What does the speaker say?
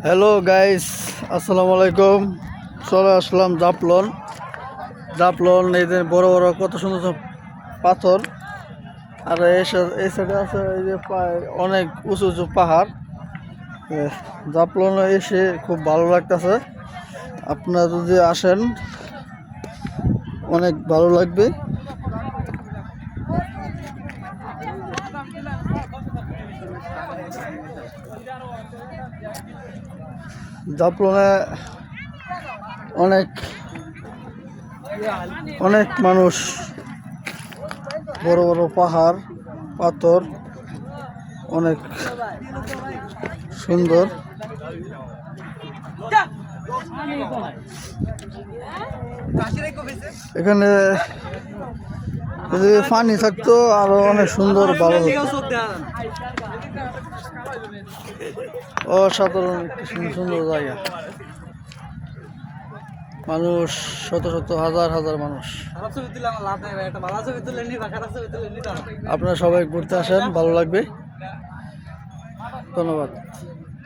Hello guys, আসসালামু আলাইকুম। চলে আসলাম জাফলং। এই যে বড় বড় কত সুন্দর সব পাথর। আর এই সাইডে আছে এই যে অনেক উঁচু উঁচু পাহাড়। জাফলং এসে খুব ভালো লাগতেছে। আপনারা যদি আসেন অনেক ভালো লাগবে। জাফলংয়ে অনেক অনেক মানুষ, বড় বড় পাহাড় পাথর, অনেক সুন্দর। এখানে যদি পানি থাকতো আরো অনেক সুন্দর ভালো হতো। অসাধারণ একটি সুন্দর জায়গা। মানুষ শত শত হাজার হাজার মানুষ। আপনারা সবাই ঘুরতে আসেন, ভালো লাগবে। ধন্যবাদ।